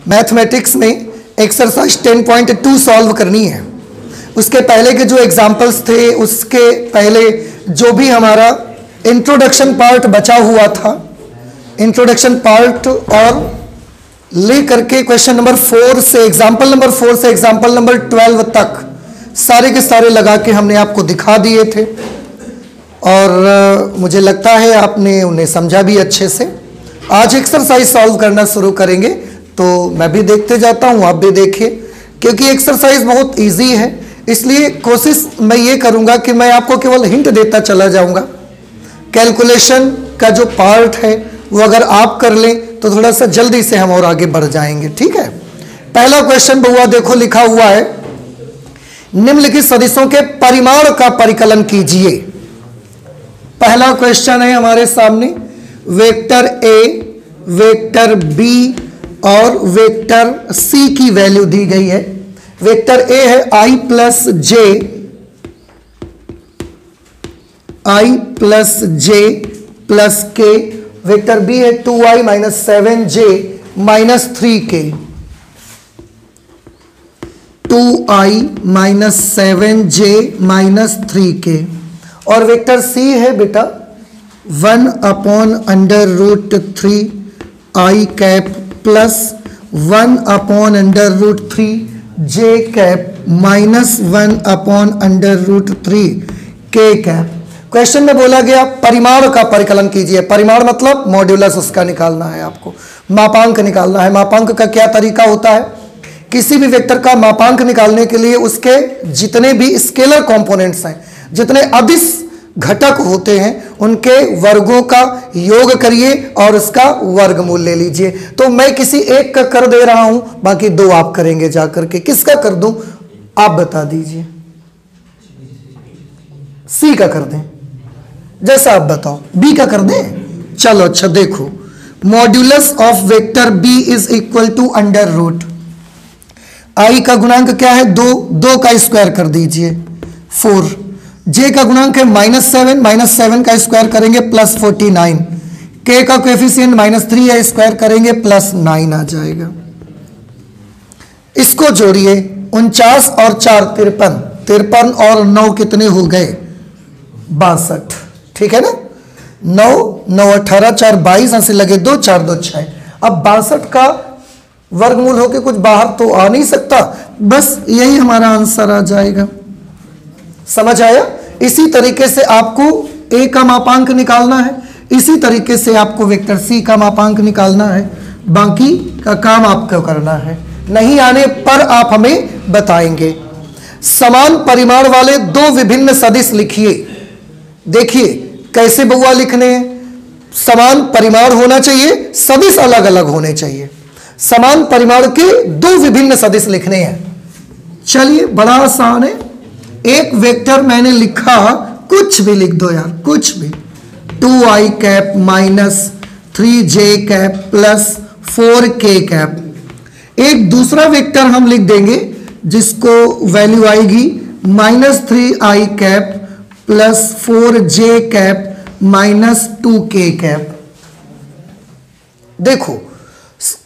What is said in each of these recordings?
Mathematics में exercise 10.2 solve करनी है। उसके पहले के जो एग्जाम्पल्स थे, उसके पहले जो भी हमारा इंट्रोडक्शन पार्ट बचा हुआ था, इंट्रोडक्शन पार्ट और ले करके क्वेश्चन नंबर 4 से एग्जाम्पल नंबर 4 से एग्जाम्पल नंबर 12 तक सारे के सारे लगा के हमने आपको दिखा दिए थे और मुझे लगता है आपने उन्हें समझा भी अच्छे से। आज एक्सरसाइज सॉल्व करना शुरू करेंगे, तो मैं भी देखते जाता हूँ, आप भी देखिए, क्योंकि एक्सरसाइज बहुत इजी है। इसलिए कोशिश मैं ये करूँगा कि मैं आपको केवल हिंट देता चला जाऊँगा। कैलकुलेशन का जो पार्ट है वो अगर आप कर लें तो थोड़ा सा जल्दी से हम और आगे बढ़ जाएंगे, ठीक है। पहला क्वेश्चन बहुआ देखो, लिखा हुआ है निम्नलिखित सदिशों के परिमाण का परिकलन कीजिए। पहला क्वेश्चन है हमारे सामने, वेक्टर ए, वेक्टर बी और वेक्टर सी की वैल्यू दी गई है। वेक्टर ए है i प्लस जे प्लस के, वेक्टर बी है 2i minus 7j minus 3k, 2i minus 7j minus 3k, और वेक्टर सी है बेटा 1 upon under root 3 i cap plus 1 upon under root 3 j cap minus 1 upon under root 3 k cap. Question में बोला गया परिमाण का परिकलन कीजिए। परिमाण मतलब मॉड्यूलस उसका निकालना है, आपको मापांक निकालना है। मापांक का क्या तरीका होता है, किसी भी वेक्टर का मापांक निकालने के लिए उसके जितने भी स्केलर कंपोनेंट्स हैं, जितने अदिश घटक होते हैं, उनके वर्गों का योग करिए और उसका वर्गमूल ले लीजिए। तो मैं किसी एक का कर दे रहा हूं, बाकी दो आप करेंगे जाकर के। किसका कर दूं आप बता दीजिए। सी का कर दें, जैसा आप बताओ। बी का कर दें, चलो अच्छा देखो, modulus of vector B is equal to under root i का गुणांक क्या है 2, 2 का स्क्वायर कर दीजिए 4, जे का गुणांक है -7, -7 का स्क्वायर करेंगे प्लस 49, के का कोएफिशिएंट -3 है, स्क्वायर करेंगे प्लस 9 आ जाएगा। इसको जोड़िए, 49 और 4 53, 53 और 9 कितने हो गए 62, ठीक है ना। 9 9 18 4 22, ऐसे लगे 2 4 2 6। अब 62 का वर्गमूल होके कुछ बाहर तो आ नहीं सकता, बस यही हमारा आंसर आ जाएगा। समझ आया। इसी तरीके से आपको ए का मापांक निकालना है, इसी तरीके से आपको वेक्टर सी का मापांक निकालना है। बाकी का काम आपको करना है, नहीं आने पर आप हमें बताएंगे। समान परिमाण वाले दो विभिन्न सदिश लिखिए। देखिए कैसे बउआ लिखने हैं, समान परिमाण होना चाहिए, सदिश अलग अलग होने चाहिए। समान परिमाण के दो विभिन्न सदिश लिखने हैं। चलिए बड़ा आसान है। एक वेक्टर मैंने लिखा, कुछ भी लिख दो यार, कुछ भी, 2i cap minus 3j cap plus 4k cap. एक दूसरा वेक्टर हम लिख देंगे जिसको वैल्यू आएगी -3i cap plus 4j cap minus 2k cap. देखो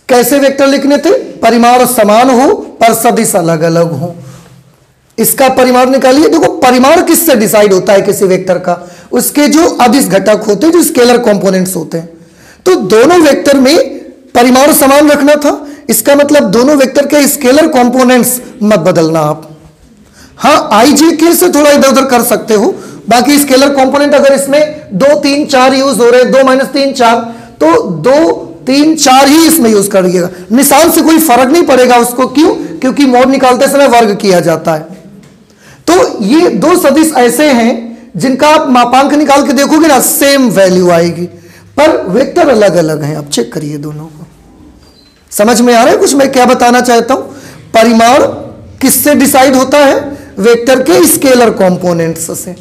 कैसे वेक्टर लिखने थे, परिमाण समान हो पर सदिश अलग अलग हो। इसका परिमाण निकालिए। देखो परिमाण किससे डिसाइड होता है किसी वेक्टर का, उसके जो अदिश घटक होते हैं, जो स्केलर कंपोनेंट्स होते हैं। तो दोनों वेक्टर में परिमाण समान रखना था, इसका मतलब दोनों वेक्टर के स्केलर कंपोनेंट्स मत बदलना आप। हाँ आई जे के से थोड़ा इधर उधर कर सकते हो, बाकी स्केलर कंपोनेंट अगर इसमें 2 3 4 यूज हो रहे हैं, 2 - 3 4, तो 2 3 4 ही इसमें यूज करिएगा। निशान से कोई फर्क नहीं पड़ेगा उसको, क्यों, क्योंकि मोड निकालते समय वर्ग किया जाता है। तो ये दो सदिश ऐसे हैं जिनका आप मापांक निकाल के देखोगे ना, सेम वैल्यू आएगी, पर वेक्टर अलग अलग हैं। आप चेक करिए दोनों को। समझ में आ रहा है कुछ मैं क्या बताना चाहता हूं। परिमाण किससे डिसाइड होता है, वेक्टर के स्केलर कंपोनेंट्स से।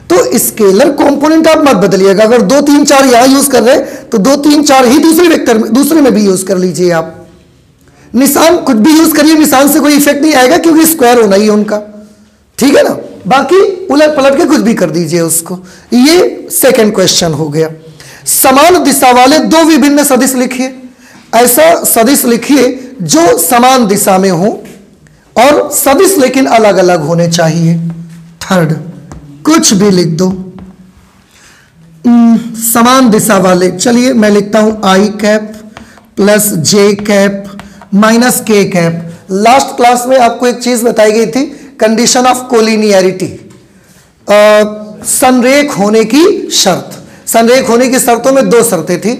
तो स्केलर कंपोनेंट आप मत बदलिएगा। अगर 2 3 4 यहां यूज कर रहे हैं तो 2 3 4 ही दूसरे वेक्टर में, दूसरे में भी यूज कर लीजिए आप। निशान कुछ भी यूज करिए, निशान से कोई इफेक्ट नहीं आएगा क्योंकि स्क्वायर होना ही है उनका, ठीक है ना। बाकी उलट पलट के कुछ भी कर दीजिए उसको। ये सेकंड क्वेश्चन हो गया। समान दिशा वाले दो विभिन्न सदिश लिखिए। ऐसा सदिश लिखिए जो समान दिशा में हो और सदिश लेकिन अलग अलग होने चाहिए। थर्ड, कुछ भी लिख दो। समान दिशा वाले, चलिए मैं लिखता हूं आई cap plus J cap minus के कैप। लास्ट क्लास में आपको एक चीज बताई गई थी, कंडीशन ऑफ कोलिनियरिटी, संरेख होने की शर्त। संरेख होने की शर्तों में दो शर्तें थी।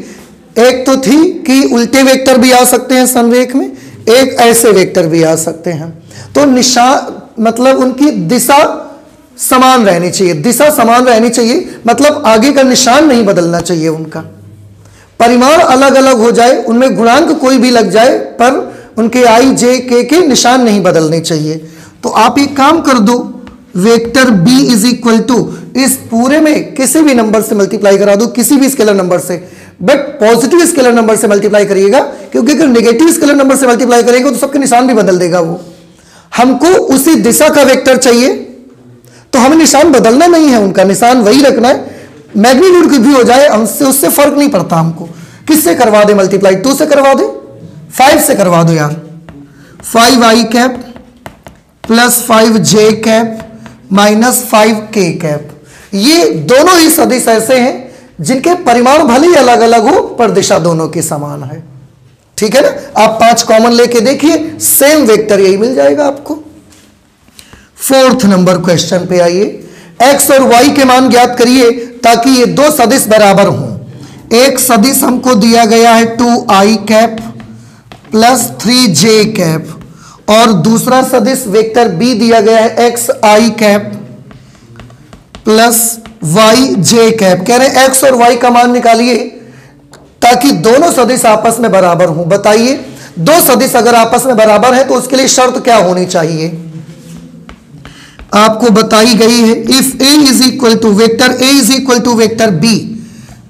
एक तो थी कि उल्टे वेक्टर भी आ सकते हैं संरेख में, एक ऐसे वेक्टर भी आ सकते हैं। तो निशान मतलब उनकी दिशा समान रहनी चाहिए, दिशा समान रहनी चाहिए, मतलब आगे का निशान नहीं बदलना चाहिए उनका। परिमाण अलग अलग हो जाए, उनमें गुणांक कोई भी लग जाए, पर उनके आई जे के निशान नहीं बदलने चाहिए। तो आप एक काम कर दो, vector b is equal to इस पूरे में किसी भी नंबर से मल्टीप्लाई करा दो, किसी भी स्केलर नंबर से, बट पॉजिटिव स्केलर नंबर से मल्टीप्लाई करिएगा, क्योंकि अगर नेगेटिव स्केलर नंबर से मल्टीप्लाई करेंगे तो सबके निशान भी बदल देगा वो। हमको उसी दिशा का वेक्टर चाहिए, तो हमें निशान बदलना नहीं है, उनका निशान वही रखना है। मैग्नीट्यूड कुछ भी हो जाए हमसे, उससे फर्क नहीं पड़ता हमको। किससे करवा दे मल्टीप्लाई? 2 से करवा दे, 5 से करवा दो यार। 5 आई कैप प्लस 5 जे कैप माइनस 5 के कैप। ये दोनों ही सदिश ऐसे हैं जिनके परिमाण भले ही अलग अलग हो पर दिशा दोनों की समान है। ठीक है ना? आप 5 कॉमन लेके देखिए, सेम वेक्टर यही मिल जाएगा आपको। फोर्थ नंबर क्वेश्चन पे आइए। x और y के मान ज्ञात करिए ताकि ये दो सदिश बराबर हों। एक सदिश हमको दिया गया है 2i cap plus 3j cap, और दूसरा सदिश वेक्टर b दिया गया है xi cap plus yj cap. कह रहे हैं x और y का मान निकालिए ताकि दोनों सदिश आपस में बराबर हों। बताइए, दो सदिश अगर आपस में बराबर है तो उसके लिए शर्त क्या होनी चाहिए? आपको बताई गई है, if a is equal to vector a is equal to vector b,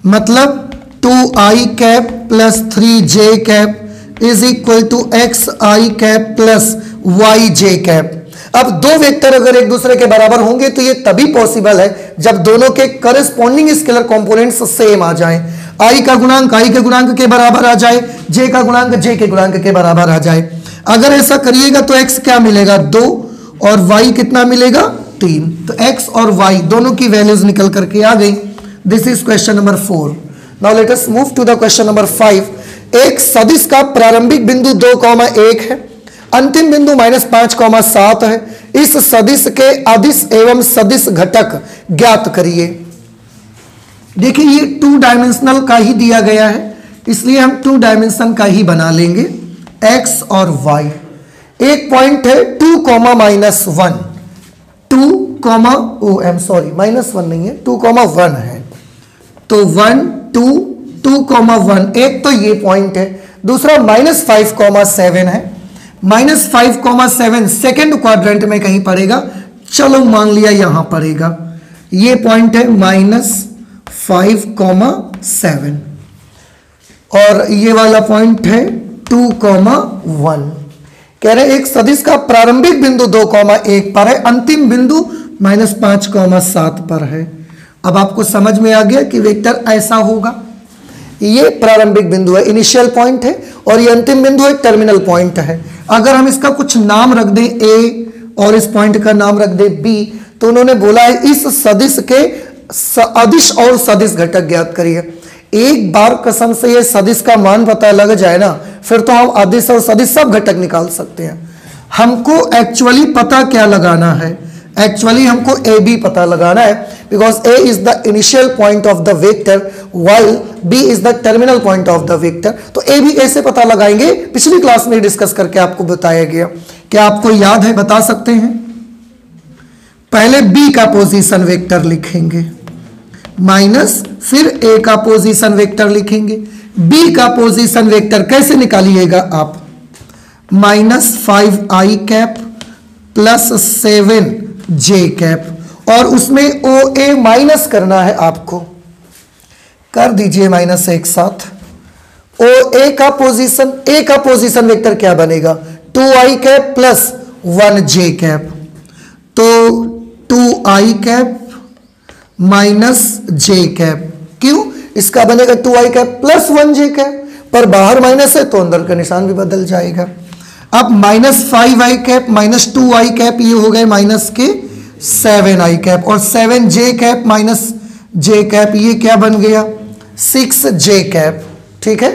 मतलब 2i cap plus 3j cap is equal to xi cap plus yj cap. अब दो वेक्टर अगर एक दूसरे के बराबर होंगे तो ये तभी पॉसिबल है जब दोनों के करस्पॉन्डिंग स्केलर कंपोनेंट्स सेम आ जाएं। i का गुणांक i के गुणांक के बराबर आ जाए, j का गुणांक j के गुणांक के बराबर आ जाए। अगर ऐसा करिएगा तो x क्या मिलेगा? 2, और y कितना मिलेगा? 3। तो x और y दोनों की वैल्यूज निकल करके आ गई। This is question number 4। Now let us move to the question number 5। एक सदिश का प्रारंभिक बिंदु 2,1 है, अंतिम बिंदु -5,7 है। इस सदिश के अदिश एवं सदिश घटक ज्ञात करिए। देखिए, ये 2 डायमेंशनल का ही दिया गया है, इसलिए हम 2 डायमेंशन का ही बना लेंगे, x और y। एक पॉइंट है 2, -1, 2, सॉरी -1 नहीं है, 2,1 है। तो 1, 2, 2,1, एक तो ये पॉइंट है। दूसरा -5,7 है। -5,7 सेकेंड क्वाड्रेंट में कहीं पड़ेगा, चलो मान लिया यहां पड़ेगा। ये पॉइंट है -5,7 और ये वाला पॉइंट है 2,1। कह रहे एक सदिश का प्रारंभिक बिंदु 2,1 पर है, अंतिम बिंदु -5,7 पर है। अब आपको समझ में आ गया कि वेक्टर ऐसा होगा। ये प्रारंभिक बिंदु है, इनिशियल पॉइंट है, और ये अंतिम बिंदु एक टर्मिनल पॉइंट है। अगर हम इसका कुछ नाम रख दें a और इस पॉइंट का नाम रख दें b, तो उन्होंने बोला है इस सदिश के अदिश और सदिश घटक ज्ञात करिए। एक बार कसम से ये सदिश का मान पता लग जाए ना, फिर तो हम अदिश और सदिश सब घटक निकाल सकते हैं। हमको एक्चुअली पता क्या लगाना है? एक्चुअली हमको ए बी पता लगाना है, because A is the initial point of the vector while B is the terminal point of the vector. तो ए बी कैसे पता लगाएंगे, पिछली क्लास में डिस्कस करके आपको बताया गया। क्या आपको याद है? बता सकते हैं। पहले बी का पोजीशन वेक्टर लिखेंगे, माइनस फिर ए का पोजीशन वेक्टर लिखेंगे। बी का पोजीशन वेक्टर कैसे निकालिएगा आप? -5i cap plus 7j cap, और उसमें ओ ए माइनस करना है आपको, कर दीजिए माइनस एक साथ। ओ ए का पोजीशन वेक्टर क्या बनेगा? 2i cap plus 1j cap. तो 2i cap minus j cap. क्यों? इसका बनेगा 2i cap plus 1j cap, पर बाहर माइनस है तो अंदर का निशान भी बदल जाएगा। अब -5i cap minus 2i cap ये हो गए माइनस के 7i कैप, और 7j cap minus j cap ये क्या बन गया 6j कैप, ठीक है,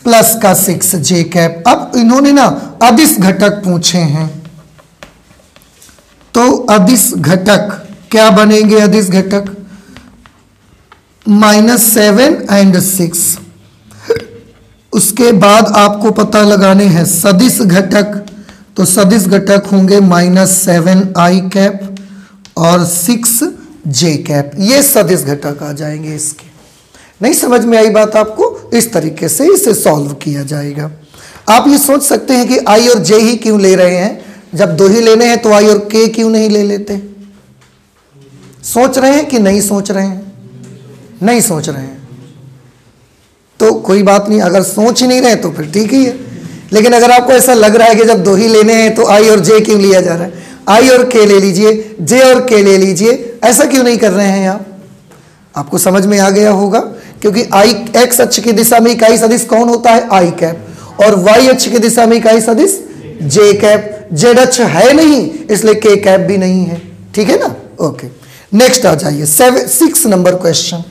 प्लस का 6j कैप। अब इन्होंने ना अदिश घटक पूछे हैं, तो अदिश घटक क्या बनेंगे, अदिश घटक -7 and 6। उसके बाद आपको पता लगाने हैं सदिश घटक, तो सदिश घटक होंगे -7i कैप और 6j कैप, ये सदिश घटक आ जाएंगे इसके। नहीं समझ में आई बात आपको? इस तरीके से इसे सॉल्व किया जाएगा। आप ये सोच सकते हैं कि i और j ही क्यों ले रहे हैं, जब दो ही लेने हैं तो i और k क्यों नहीं ले लेते? सोच रहे हैं कि नहीं सोच रहे हैं? नहीं सोच रहे हैं तो कोई बात नहीं, अगर सोच ही नहीं रहे तो फिर ठीक ही है। लेकिन अगर आपको ऐसा लग रहा है कि जब दो ही लेने हैं तो i और j क्यों लिया जा रहा है, i और k ले लीजिए, j और k ले लीजिए, ऐसा क्यों नहीं कर रहे हैं आप? आपको समझ में आ गया होगा, क्योंकि i x अक्ष की दिशा में इकाई सदिश कौन होता है, i कैप, और y अक्ष की दिशा में इकाई सदिश j कैप। z अक्ष है नहीं इसलिए k कैप भी नहीं है, ठीक है ना। ओके, नेक्स्ट आ जाइए 6 नंबर क्वेश्चन।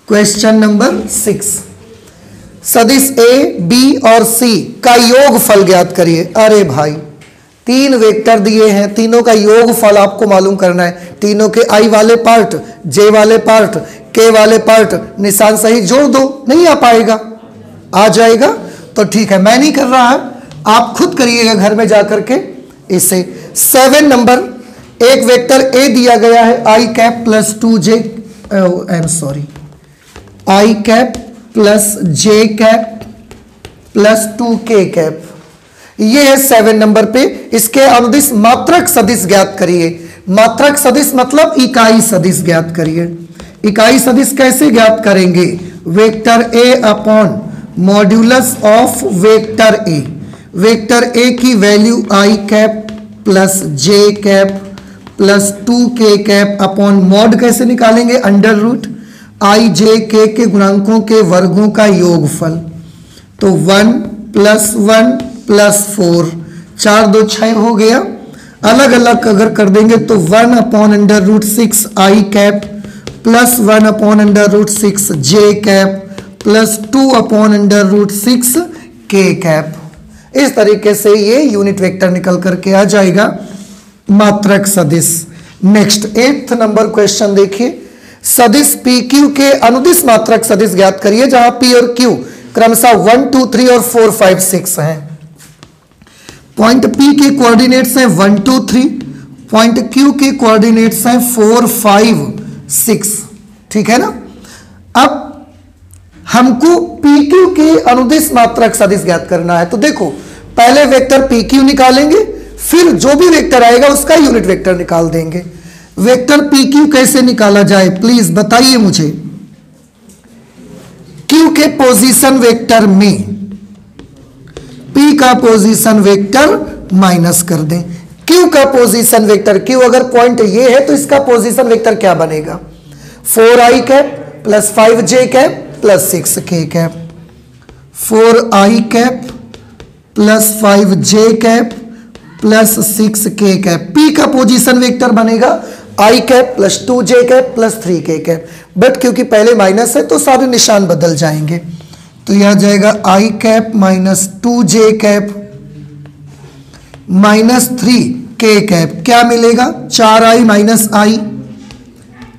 क्वेश्चन नंबर 6, सदिश a, b और c का योगफल ज्ञात करिए। अरे भाई, 3 वेक्टर दिए हैं, तीनों का योगफल आपको मालूम करना है। तीनों के i वाले पार्ट, j वाले पार्ट, k वाले पार्ट निशान सही जोड़ दो, नहीं आ पाएगा, आ जाएगा तो ठीक है, मैं नहीं कर रहा है, आप खुद करिएगा घर में जाकर के इसे। 7 नंबर, एक वेक्टर a दिया गया है i cap plus 2j, I am sorry, i cap plus j cap plus 2k cap, ये है 7 नंबर पे। इसके अनुदिश मात्रक सदिश ज्ञात करिए। मात्रक सदिश मतलब इकाई सदिश ज्ञात करिए। इकाई सदिश कैसे ज्ञात करेंगे, vector a upon modulus of vector a, vector a की value i cap plus j cap plus 2k cap upon mod कैसे निकालेंगे, under root i j k के गुणांकों के वर्गों का योगफल, तो 1 प्लस 1 प्लस 4, 4 2 6 हो गया। अलग अलग अगर कर देंगे तो 1 upon under root 6 i cap plus 1 upon under root 6 j cap plus 2 upon under root 6 k cap. इस तरीके से ये यूनिट वेक्टर निकल करके आ जाएगा मात्रक सदिश। नेक्स्ट 8th नंबर क्वेश्चन देखिए, सदिश PQ के अनुदिश मात्रक सदिश ज्ञात करिए, जहां P और Q क्रमशः 1 2 3 और 4 5 6 हैं। पॉइंट P के कोऑर्डिनेट्स हैं 1 2 3, पॉइंट Q के कोऑर्डिनेट्स हैं 4 5 6, ठीक है ना। अब हमको PQ के अनुदिश मात्रक सदिश ज्ञात करना है, तो देखो पहले वेक्टर PQ निकालेंगे, फिर जो भी वेक्टर आएगा उसका यूनिट वेक्टर निकाल देंगे। वेक्टर PQ कैसे निकाला जाए प्लीज बताइए मुझे। Q के पोजीशन वेक्टर में P का पोजीशन वेक्टर माइनस कर दें। Q का पोजीशन वेक्टर, Q अगर पॉइंट ये है तो इसका पोजीशन वेक्टर क्या बनेगा, 4i cap plus 5j cap plus 6k cap, 4i cap plus 5j cap plus 6k cap. P का पोजीशन वेक्टर बनेगा i cap plus 2j cap plus 3k cap, but क्योंकि पहले माइनस है तो सारे निशान बदल जाएंगे, तो यह जाएगा i cap minus 2j cap minus 3k cap, क्या मिलेगा 4i minus i,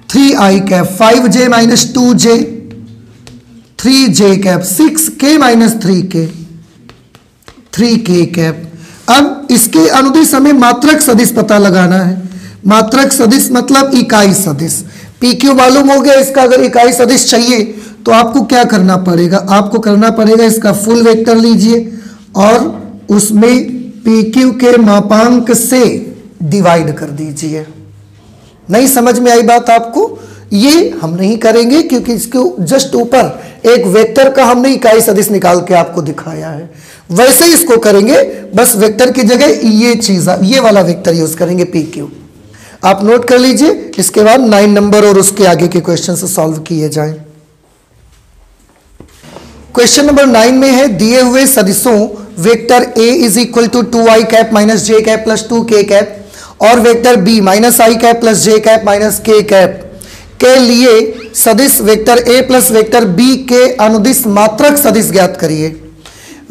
3i cap, 5j minus 2j, 3j cap, 6k minus 3k, 3k cap. अब इसके अनुदिश हमें मात्रक सदिश पता लगाना है। मात्रक सदिश मतलब इकाई सदिश। PQ मालूम हो गया, इसका अगर इकाई सदिश चाहिए तो आपको क्या करना पड़ेगा, आपको करना पड़ेगा इसका फुल वेक्टर लीजिए और उसमें PQ के मापांक से डिवाइड कर दीजिए। नहीं समझ में आई बात आपको? ये हम नहीं करेंगे क्योंकि इसके जस्ट ऊपर एक वेक्टर का हमने इकाई सदिश निकाल के आपको दिखाया है, वैसे ही इसको करेंगे, बस वेक्टर की जगह ये चीज, ये वाला वेक्टर यूज करेंगे PQ। आप नोट कर लीजिए, इसके बाद 9 नंबर और उसके आगे के क्वेश्चन से सॉल्व किए जाएं। क्वेश्चन नंबर 9 में है दिए हुए सदिशों vector a is equal to 2i cap minus J cap plus 2k cap और vector b minus I cap plus J cap minus k cap के लिए सदिश vector a plus vector b के अनुदिश मात्रक सदिश ज्ञात करिए।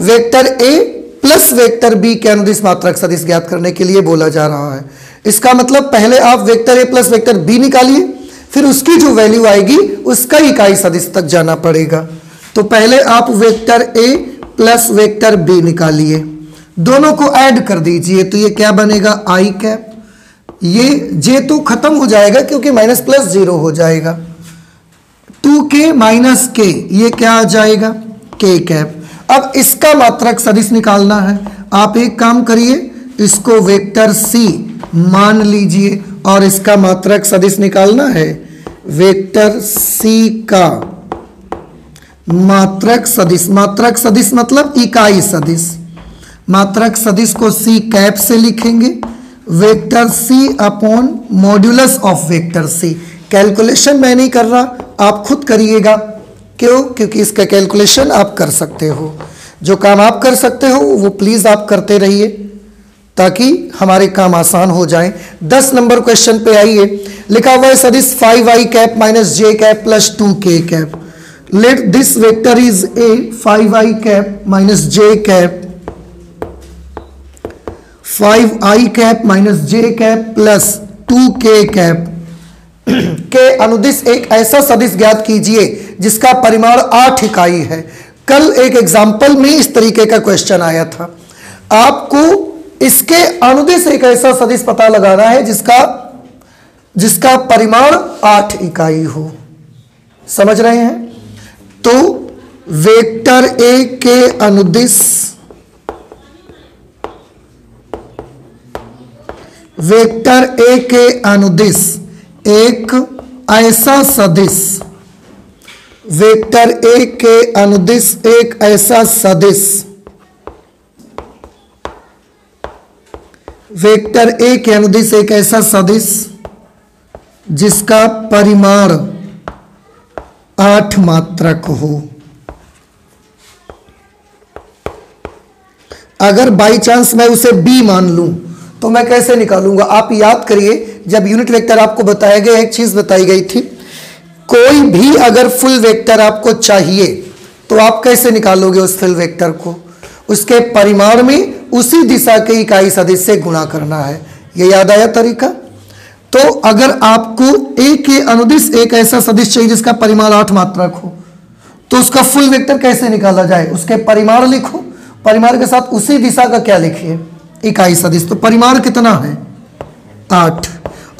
Vector a plus vector b के अनुदिश मात्रक सदिश ज्ञात करने के लिए बोला जा रहा है। इसका मतलब पहले आप vector a plus vector b निकालिए, फिर उसकी जो वैल्यू आएगी उसका इकाई सदिश तक जाना पड़ेगा। तो पहले आप vector a plus vector b निकालिए, दोनों को ऐड कर दीजिए, तो ये क्या बनेगा i कैप, ये j तो खत्म हो जाएगा क्योंकि माइनस प्लस 0 हो जाएगा, 2k माइनस k ये क्या आ जाएगा k कैप। अब इसका मात्रक सदिश निकालना है। आप एक काम करिए, इसको वेक्टर c मान लीजिए और इसका मात्रक सदिश निकालना है। वेक्टर c का मात्रक सदिश, मात्रक सदिश मतलब इकाई सदिश, मात्रक सदिश को c कैप से लिखेंगे, vector c upon modulus of vector c। Calculation मैं नहीं कर रहा, आप खुद करिएगा। क्यों? क्योंकि इसका कैलकुलेशन आप कर सकते हो। जो काम आप कर सकते हो वो प्लीज आप करते रहिए ताकि हमारे काम आसान हो जाएं। 10 नंबर क्वेश्चन पे आइए। लिखा हुआ है सदिश 5i cap minus J cap plus 2k cap. Let this vector is a 5i cap minus J cap 5i cap minus J cap plus 2k cap के अनुदिश एक ऐसा सदिश ज्ञात कीजिए जिसका परिमाण 8 इकाई है। कल एक एग्जाम्पल में इस तरीके का क्वेश्चन आया था। आपको इसके अनुदिश एक ऐसा सदिश पता लगाना है जिसका परिमाण 8 इकाई हो। समझ रहे हैं? तो वेक्टर a के अनुदिश वेक्टर a के अनुदिश एक ऐसा सदिश, वेक्टर a के अनुदिश एक ऐसा सदिश, वेक्टर a के अनुदिश एक ऐसा सदिश जिसका परिमाण 8 मात्रक हो। अगर बाई चांस मैं उसे b मान लूं तो मैं कैसे निकालूंगा? आप याद करिए, जब यूनिट वेक्टर आपको बताया गया, एक चीज बताई गई थी, कोई भी अगर फुल वेक्टर आपको चाहिए तो आप कैसे निकालोगे उस फुल वेक्टर को? उसके परिमाण में उसी दिशा के इकाई सदिश से गुणा करना है। ये याद आया तरीका? तो अगर आपको a के अनुदिश एक ऐसा सदिश चाहिए जिसका परिमाण 8 मात्रक हो, तो उसका फुल वेक्टर कैसे निकाला जाए? उसके परिमाण लिखो, परिमाण के साथ उसी दिशा का क्या लिखिए? इकाई सदिश। तो परिमाण कितना है? 8।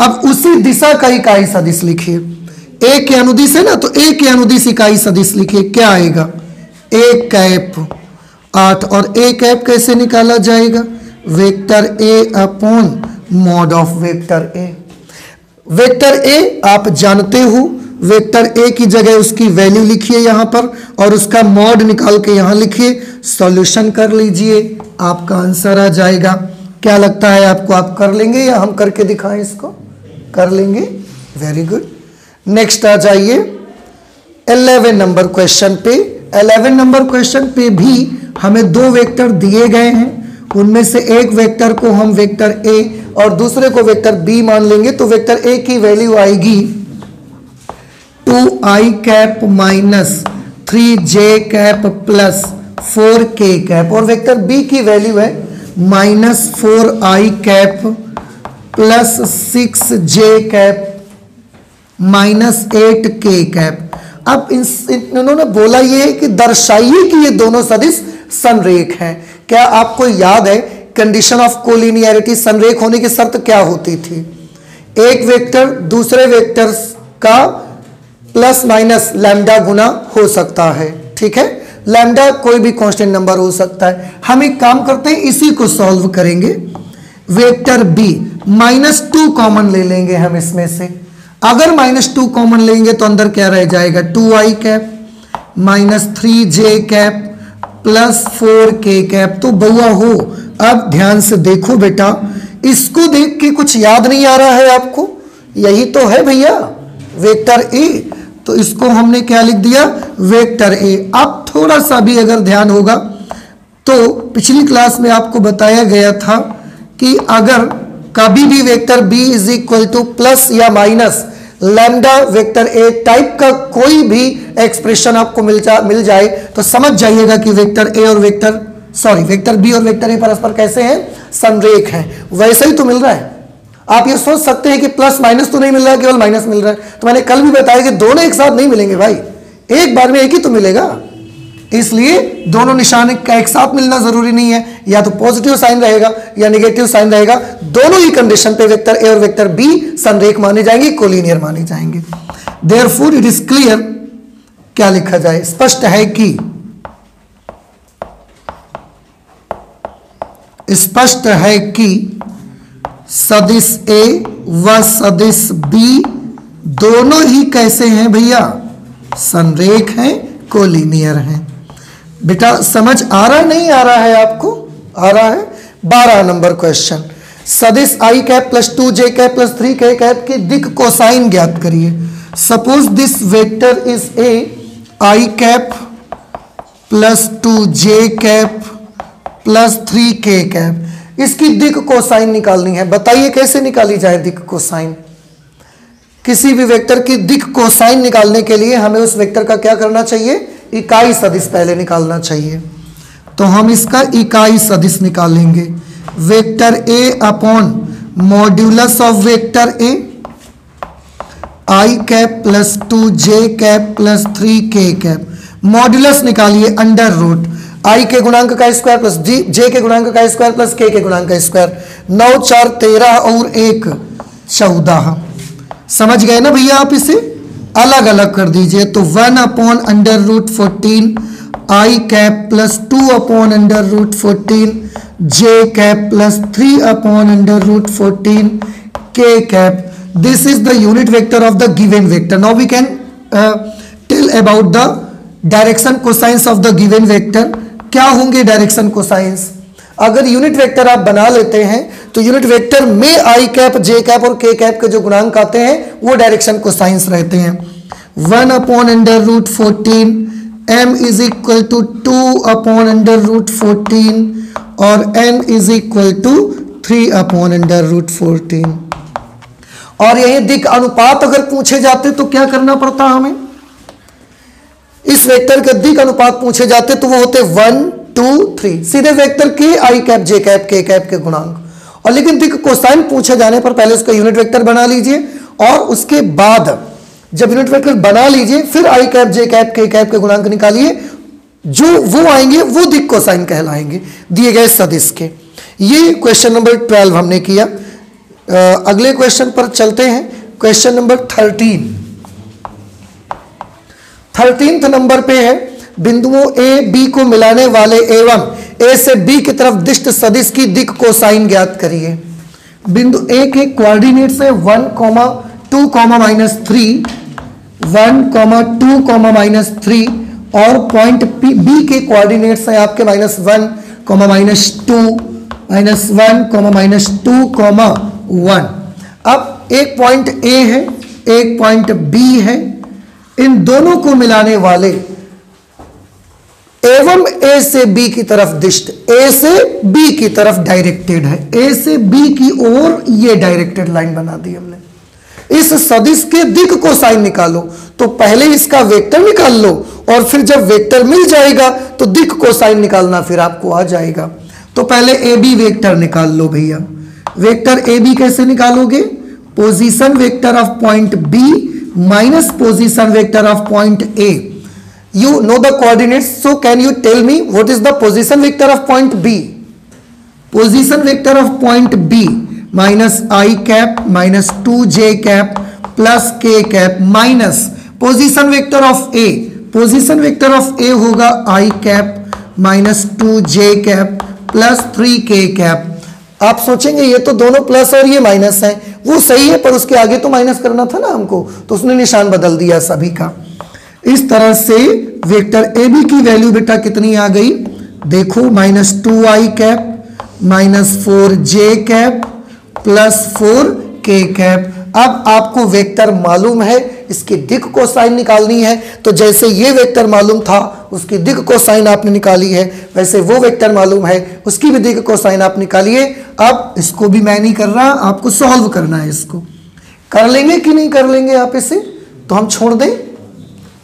अब उसी दिशा का इकाई सदिश लिखिए। a के अनुदिश है ना, तो a के अनुदिश इकाई सदिश लिखिए। क्या आएगा? a cap 8। और a कैप कैसे निकाला जाएगा? Vector a upon mod of vector a। Vector a आप जानते हो, वेक्टर a की जगह उसकी वैल्यू लिखिए यहां पर और उसका मॉड निकाल के यहां लिखिए, सॉल्यूशन कर लीजिए, आपका आंसर आ जाएगा। क्या लगता है आपको? आप कर लेंगे या हम करके दिखाएं इसको? कर लेंगे। Very good. नेक्स्ट आ जाइए 11 नंबर क्वेश्चन पे। 11 नंबर क्वेश्चन पे भी हमें 2 वेक्टर दिए गए हैं, उनमें से एक वेक्टर को हम वेक्टर a और दूसरे को वेक्टर b मान लेंगे। तो वेक्टर a की वैल्यू आएगी 2i cap minus 3j cap plus 4k cap और वेक्टर b की वैल्यू है minus 4i cap plus 6j cap minus 8k cap. अब इन्होंने बोला ये कि दर्शाइए कि ये दोनों सदिश संरेख हैं। क्या आपको याद है कंडीशन ऑफ कोलिनियरिटी, संरेख होने की शर्त क्या होती थी? एक वेक्टर दूसरे वेक्टर का प्लस माइनस लैम्डा गुना हो सकता है। ठीक है, लैम्डा कोई भी कांस्टेंट नंबर हो सकता है। हम एक काम करते हैं, इसी को सॉल्व करेंगे। वेक्टर b -2 कॉमन ले लेंगे हम इसमें से। अगर -2 कॉमन लेंगे तो अंदर क्या रह जाएगा? 2i cap minus 3j cap plus 4k cap. तो बउआ हो, अब ध्यान से देखो बेटा, इसको देख के कुछ याद नहीं आ रहा है आपको? यही तो है भैया वेक्टर ए, तो इसको हमने क्या लिख दिया? Vector A. अब थोड़ा सा भी अगर ध्यान होगा तो पिछली क्लास में आपको बताया गया था कि अगर कभी भी vector B is equal to plus या minus lambda vector A type का कोई भी एक्सप्रेशन आपको मिल जाए तो समझ जाइएगा कि वेक्टर ए और वेक्टर बी और वेक्टर ए परस्पर कैसे हैं? संरेख हैं। वैसे ही तो मिल रहा है। आप ये सोच सकते हैं कि प्लस माइनस तो नहीं मिल रहा है, केवल माइनस मिल रहा है। तो मैंने कल भी बताया कि दोनों एक साथ नहीं मिलेंगे भाई, एक बार में एक ही तो मिलेगा। इसलिए दोनों निशान का एक साथ मिलना जरूरी नहीं है, या तो पॉजिटिव साइन रहेगा या नेगेटिव साइन रहेगा। दोनों ही कंडीशन पे वेक्टर ए और वेक्टर बी संरेख माने जाएंगे, कोलिनियर माने जाएंगे। देयरफॉर इट इज क्लियर, क्या लिखा जाए? स्पष्ट है कि सदिश ए व सदिश बी दोनों ही कैसे हैं भैया? संरेख हैं, कोलिनियर हैं। बेटा समझ आ रहा नहीं आ रहा है आपको? आ रहा है। 12 नंबर क्वेश्चन, सदिश I cap plus 2j cap plus 3k cap की दिक कोसाइन ज्ञात करिए। Suppose this vector is a I cap plus 2j cap plus 3k cap, इसकी दिक कोसाइन निकालनी है। बताइए कैसे निकाली जाए दिक कोसाइन? किसी भी वेक्टर की दिक कोसाइन निकालने के लिए हमें उस वेक्टर का क्या करना चाहिए? इकाई सदिश पहले निकालना चाहिए। तो हम इसका इकाई सदिश निकालेंगे। Vector A upon modulus of vector A I cap plus 2j cap plus 3k cap. Modulus निकालिए अंडर रूट आई के गुणांक का स्क्वायर प्लस जे के गुणांक का स्क्वायर प्लस के गुणांक का स्क्वायर। 9 4 13 और 1 14। समझ गए ना भैया? आप इसे अलग अलग कर दीजिए। तो 1 upon under root 14 I cap plus 2 upon under root 14 J cap plus 3 upon under root 14 K cap. This is the unit vector of the given vector. Now we can tell about the direction cosines of the given vector. क्या होंगे direction cosines? अगर unit vector आप बना लेते हैं तो unit vector में आई cap जे cap और के कैप के जो गुणांक आते हैं वो डायरेक्शन कोसाइंस रहते हैं। 1 upon under root 14 m is equal to 2 upon under root 14 और n is equal to 3 upon under root 14। और यही दिक अनुपात अगर पूछे जाते तो क्या करना पड़ता हमें? इस वेक्टर के दिक अनुपात पूछे जाते तो वो होते 1 2 3, सीधे वेक्टर के आई कैप जे कैप के कैप के गुणांक। और लेकिन दिक कोसाइन पूछे जाने पर पहले उसका यूनिट वेक्टर बना लीजिए और उसके बाद जब यूनिट वेक्टर बना लीजिए फिर आई कैप जे कैप के कैप के गुणांक निकालिए, जो वो आएंगे वो दिक कोसाइन कहलाएंगे दिए गए सदिश के। ये क्वेश्चन नंबर 12 हमने किया। अगले क्वेश्चन पर चलते हैं। क्वेश्चन नंबर 13th नंबर पे है, बिंदुओं ए बी को मिलाने वाले एवं ए से बी की तरफ दिष्ट सदिश की दिक कोसाइन ज्ञात करिए। बिंदु ए के कोऑर्डिनेट्स है 1, 2, -3, 1, 2, -3 और पॉइंट बी के कोऑर्डिनेट्स हैं आपके -1, -2, -1, -2, 1। अब एक पॉइंट ए है, एक पॉइंट बी है, इन दोनों को मिलाने वाले एवं ए से बी की तरफ दिष्ट, ए से बी की तरफ डायरेक्टेड है, ए से बी की ओर ये डायरेक्टेड लाइन बना दी हमने। इस सदिश के दिक कोसाइन निकालो, तो पहले इसका वेक्टर निकाल लो और फिर जब वेक्टर मिल जाएगा तो दिक कोसाइन निकालना फिर आपको आ जाएगा। तो पहले ए बी वेक्टर निकाल लो भैया। वेक्टर ए बी कैसे निकालोगे? Position vector of point B minus position vector of point A. You know the coordinates, so can you tell me what is the position vector of point B? Position vector of point B minus I cap minus 2j cap plus k cap minus position vector of A. Position vector of A होगा I cap minus 2j cap plus 3k cap। आप सोचेंगे ये तो दोनों plus और ये minus है, वो सही है पर उसके आगे तो माइनस करना था ना हमको, तो उसने निशान बदल दिया सभी का। इस तरह से वेक्टर ए बी की वैल्यू बेटा कितनी आ गई? देखो -2i cap -4j cap plus 4 के कैप। अब आपको वेक्टर मालूम है, इसकी दिक कोसाइन निकालनी है, तो जैसे ये वेक्टर मालूम था उसकी दिक कोसाइन आपने निकाली है, वैसे वो वेक्टर मालूम है उसकी भी दिक कोसाइन आप निकालिए। अब इसको भी मैं नहीं कर रहा, आपको सॉल्व करना है। इसको कर लेंगे कि नहीं कर लेंगे आप इसे, तो हम छोड़ दें।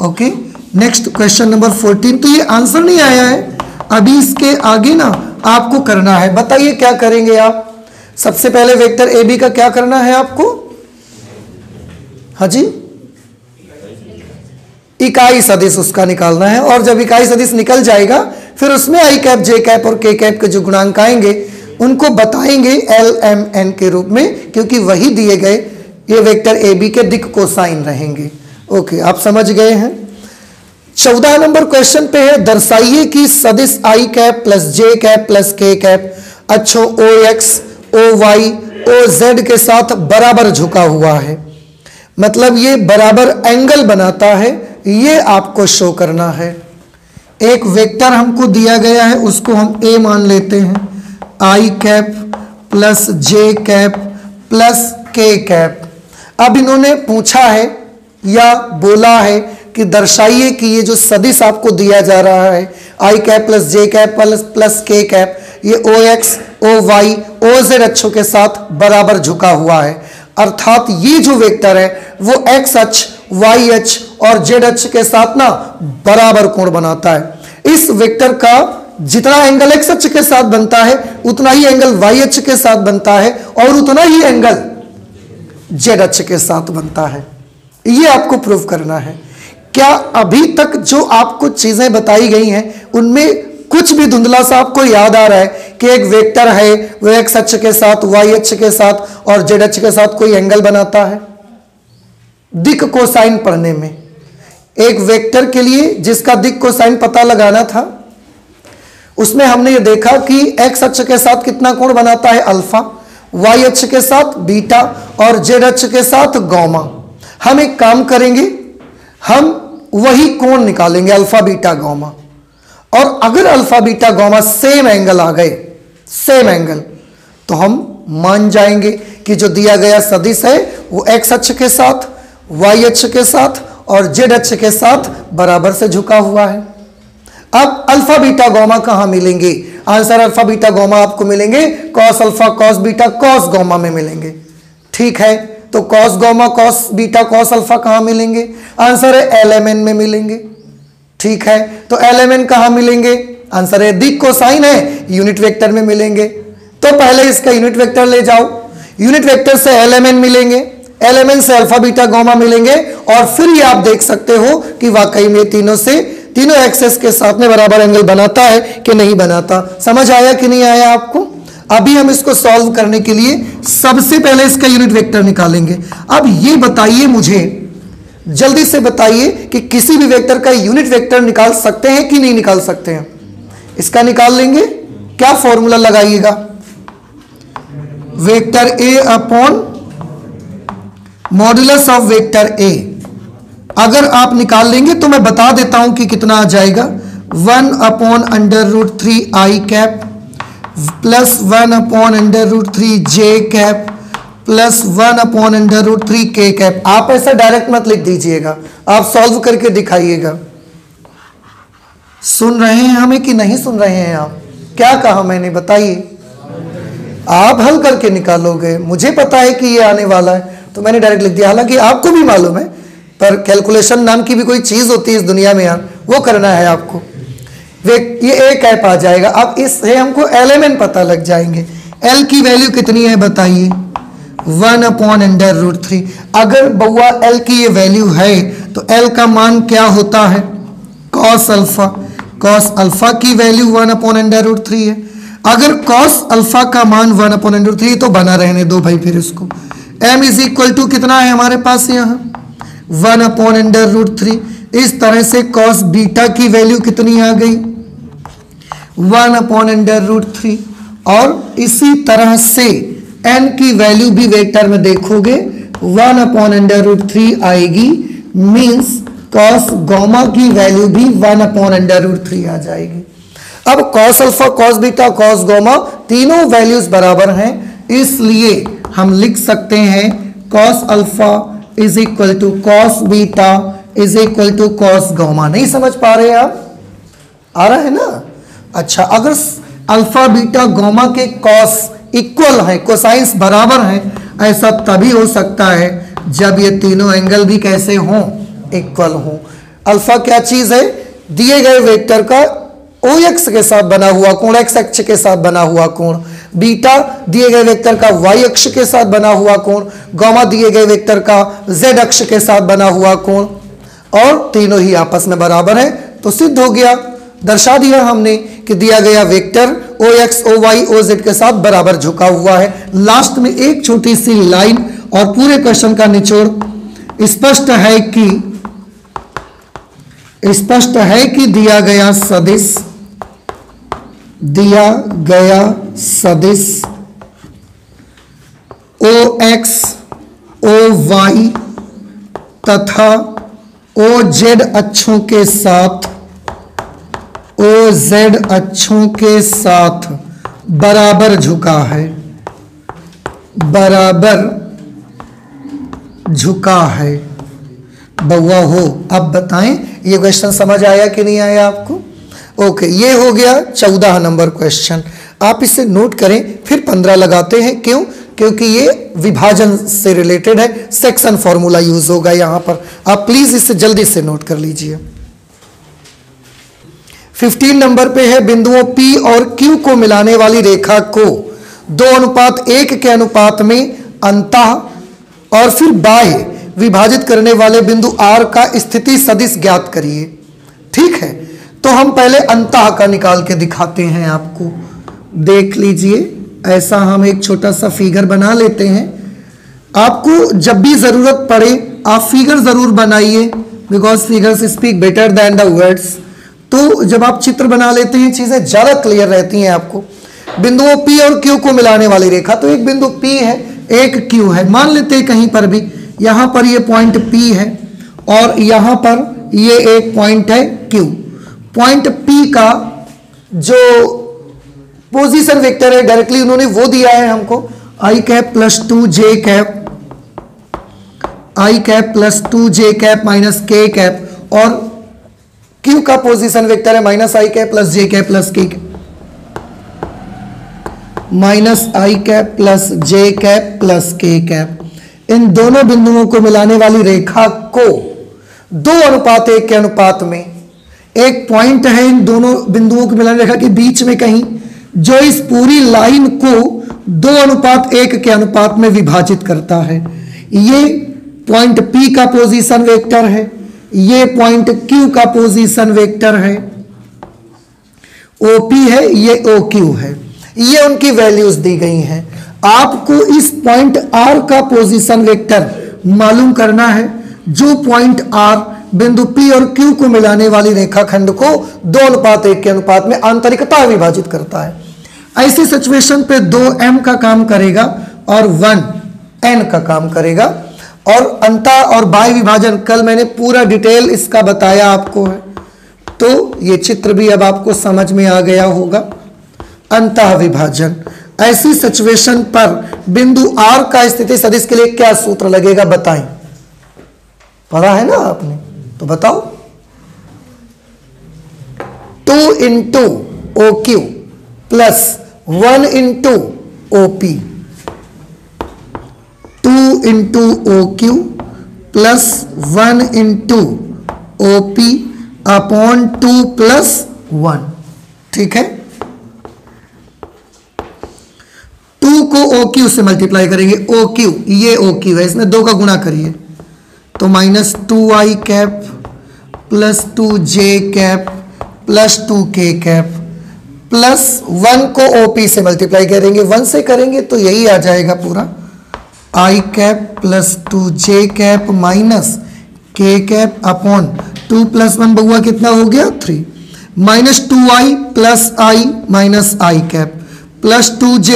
Okay, next question number 14। तो ये आंसर नहीं आया है, अभी इसके आगे ना आपको करना है। बताइए क्या करेंगे आप। सबसे पहले वेक्टर ए बी का क्या करना है आपको? हाँ जी, इकाई सदिश उसका निकालना है, और जब इकाई सदिश निकल जाएगा फिर उसमें आई कैप जे कैप और के कैप के जो गुणांक आएंगे उनको बताएंगे एल एम एन के रूप में, क्योंकि वही दिए गए ये वेक्टर ए बी के दिक कोसाइन रहेंगे। ओके, आप समझ गए हैं। 14 नंबर क्वेश्चन पे है, दर्शाइए कि सदिश I cap plus J cap plus K cap अक्षों O X O Y O Z के साथ बराबर झुका हुआ है, मतलब ये बराबर एंगल बनाता है, ये आपको शो करना है। एक वेक्टर हमको दिया गया है, उसको हम ए मान लेते हैं, आई cap plus J cap plus K cap. अब इन्होंने पूछा है या बोला है कि दर्शाइए कि ये जो सदिश आपको दिया जा रहा है I cap plus J cap plus K cap, ये O X O Y O Z अक्षों के साथ बराबर झुका हुआ है, अर्थात ये जो वेक्टर है वो एक्स अक्ष वाई अक्ष और जेड अक्ष के साथ ना बराबर कोण बनाता है। इस वेक्टर का जितना एंगल एक्स अक्ष के साथ बनता है उतना ही एंगल वाई अक्ष के साथ बनता है और उतना ही एंगल जेड अक्ष के साथ बनता है। ये आपको प्रूव करना है। क्या अभी तक जो आपको चीजें बताई गई हैं उनमें कुछ भी धुंधला सा आपको याद आ रहा है कि एक वेक्टर है वो एक्स अक्ष के साथ वाई अक्ष के साथ और जेड अक्ष के साथ कोई एंगल बनाता है? दिक कोसाइन पढ़ने में एक वेक्टर के लिए जिसका दिक कोसाइन पता लगाना था, उसमें हमने ये देखा कि एक्स अक्ष के साथ कितना कोण बनाता है अल्फा, वाई अक्ष के साथ बीटा और जेड अक्ष के साथ गामा। हम एक काम करेंगे, हम वही कोण निकालेंगे अल्फा बीटा गामा, और अगर alpha beta gamma same angle आ गए, सेम एंगल, तो हम मान जाएंगे कि जो दिया गया सदिश है वो एक्स अक्ष के साथ वाई अक्ष के साथ और जेड अक्ष के साथ बराबर से झुका हुआ है। अब अल्फा बीटा गामा कहां मिलेंगे? आंसर अल्फा बीटा गामा आपको मिलेंगे cos alpha cos beta cos gamma में मिलेंगे। ठीक है, तो cos gamma cos beta cos alpha कहां मिलेंगे? आंसर है एल एम एन में मिलेंगे। ठीक है, तो एल एम एन कहां मिलेंगे? आंसर है दिक कोसाइन है, यूनिट वेक्टर में मिलेंगे। तो पहले इसका यूनिट वेक्टर ले जाओ, यूनिट वेक्टर से एल एम एन मिलेंगे, एल एम एन से अल्फा बीटा गामा मिलेंगे, और फिर ये आप देख सकते हो कि वाकई में तीनों एक्सेस के साथ में बराबर एंगल बनाता है कि नहीं बनाता। समझ आया कि नहीं आया आपको? अभी हम इसको सॉल्व करने के लिए सबसे पहले इसका यूनिट वेक्टर निकालेंगे। अब ये बताइए मुझे, जल्दी से बताइए कि किसी भी वेक्टर का यूनिट वेक्टर निकाल सकते हैं कि नहीं निकाल सकते हैं? इसका निकाल लेंगे। क्या फॉर्मूला लगाइएगा? Vector A upon modulus of vector ए। अगर आप निकाल लेंगे तो मैं बता देता हूं कि कितना आ जाएगा। 1/√3 आई कैप प्लस 1/√3 जे कैप प्लस 1/√3 के कैप। आप ऐसा डायरेक्ट मत लिख दीजिएगा, आप सॉल्व करके दिखाइएगा। सुन रहे हैं हमें कि नहीं सुन रहे हैं आप? क्या कहा मैंने, बताइए। आप हल करके निकालोगे, मुझे पता है कि ये आने वाला है तो मैंने डायरेक्ट लिख दिया। हालांकि आपको भी मालूम है, पर कैलकुलेशन नाम की भी कोई चीज होती है इस दुनिया में यार, वो करना है आपको। ये ए कैप आ जाएगा। अब इससे हमको एल एम एन पता लग जाएंगे। एल की वैल्यू कितनी है बताइए? 1/√3। अगर बउआ एल की ये वैल्यू है तो एल का मान क्या होता है? Cos alpha. कॉस अल्फा की वैल्यू 1/√3 है। अगर कॉस अल्फा का मान 1/√3 तो बना रहने दो भाई, फिर इसको m इज इक्वल टू कितना है हमारे पास यहाँ? 1/√3। इस तरह से कॉस बीटा की वैल्यू कितनी आ गई? 1/√3। और इसी तरह से n की वैल्यू भी वेक्टर में देखोगे 1/√3 आएगी, मींस कॉस गामा की वैल्यू भी 1/√3 आ जाएगी। अब cos alpha cos beta cos gamma तीनों वैल्यूज बराबर हैं, इसलिए हम लिख सकते हैं cos alpha is equal to cos beta is equal to cos gamma. नहीं समझ पा रहे आप? आ रहा है ना? अच्छा, अगर अल्फा बीटा गामा के कॉस इक्वल है, कोसाइंस बराबर है, ऐसा तभी हो सकता है जब ये तीनों एंगल भी कैसे हों, इक्वल हों। अल्फा क्या चीज है? दिए गए वेक्टर का ओ एक्स के साथ बना हुआ कोण, एक्स अक्ष के साथ बना हुआ कोण। बीटा दिए गए वेक्टर का वाई अक्ष के साथ बना हुआ कोण। गामा दिए गए वेक्टर का जेड अक्ष के साथ बना हुआ कोण, और तीनों ही आपस में बराबर है। तो सिद्ध हो गया, दर्शा दिया हमने कि दिया गया vector O X O Y O Z के साथ बराबर झुका हुआ है। लास्ट में एक छोटी सी लाइन और पूरे क्वेश्चन का निचोड़। स्पष्ट है कि दिया गया सदिश ओ एक्स ओ वाई तथा ओ जेड अक्षों के साथ बराबर झुका है, बउआ हो। अब बताएं ये क्वेश्चन समझ आया कि नहीं आया आपको? ओके, ये हो गया 14 नंबर क्वेश्चन। आप इसे नोट करें, फिर 15 लगाते हैं। क्यों? क्योंकि ये विभाजन से रिलेटेड है, सेक्शन फॉर्मूला यूज होगा यहां पर। आप प्लीज इसे जल्दी से नोट कर लीजिए। 15 नंबर पे है, बिंदुओं P और Q को मिलाने वाली रेखा को 2:1 के अनुपात में अंतः और फिर बाह्य विभाजित करने वाले बिंदु R का स्थिति सदिश ज्ञात करिए। ठीक है, तो हम पहले अंतः का निकाल के दिखाते हैं आपको। देख लीजिए, ऐसा हम एक छोटा सा फिगर बना लेते हैं। आपको जब भी जरूरत पड़े आप फिगर जरूर बनाइए, because figures speak better than the words. तो जब आप चित्र बना लेते हैं चीजें ज्यादा क्लियर रहती हैं आपको। बिंदुओं P और Q को मिलाने वाली रेखा, तो एक बिंदु P है, एक Q है, मान लेते हैं कहीं पर भी। यहां पर ये पॉइंट P है और यहां पर ये एक पॉइंट है Q। पॉइंट P का जो पोजीशन वेक्टर है डायरेक्टली उन्होंने वो दिया है हमको, i cap plus 2j cap, i cap plus 2j cap minus k cap, और Q का पोजीशन वेक्टर है minus i cap plus j cap plus k, minus i cap plus j cap plus k cap. इन दोनों बिंदुओं को मिलाने वाली रेखा को 2:1 के अनुपात में एक पॉइंट है इन दोनों बिंदुओं को मिलाने रेखा के बीच में कहीं, जो इस पूरी लाइन को 2:1 के अनुपात में विभाजित करता है। ये पॉइंट P का पोजीशन वेक्टर है, ये पॉइंट Q का पोजीशन वेक्टर है, OP है, ये OQ है। ये उनकी वैल्यूज दी गई हैं। आपको इस पॉइंट R का पोजीशन वेक्टर मालूम करना है, जो पॉइंट R बिंदु P और Q को मिलाने वाली रेखाखंड को 2:1 के अनुपात में आंतरिकता विभाजित करता है। ऐसी सिचुएशन पे 2m का काम करेगा और 1n का काम करेगा। और अंतः और बाह्य विभाजन कल मैंने पूरा डिटेल इसका बताया आपको है, तो ये चित्र भी अब आपको समझ में आ गया होगा। अंतः विभाजन, ऐसी सिचुएशन पर बिंदु R का स्थिति सदिश के लिए क्या सूत्र लगेगा बताएं? पढ़ा है ना आपने? तो बताओ। 2 into OQ plus 1 into OP, 2 into OQ plus 1 into OP upon 2 plus 1। ठीक है, 2 को OQ से मल्टीप्लाई करेंगे, OQ ये OQ है, इसमें 2 का गुणा करिए तो minus 2i cap plus 2j cap plus 2k cap plus 1 को OP से मल्टीप्लाई करेंगे, 1 से करेंगे तो यही आ जाएगा पूरा, i cap plus 2j cap minus k cap upon 2 plus 1 बउआ कितना हो गया 3, minus 2i plus i minus i cap plus 2j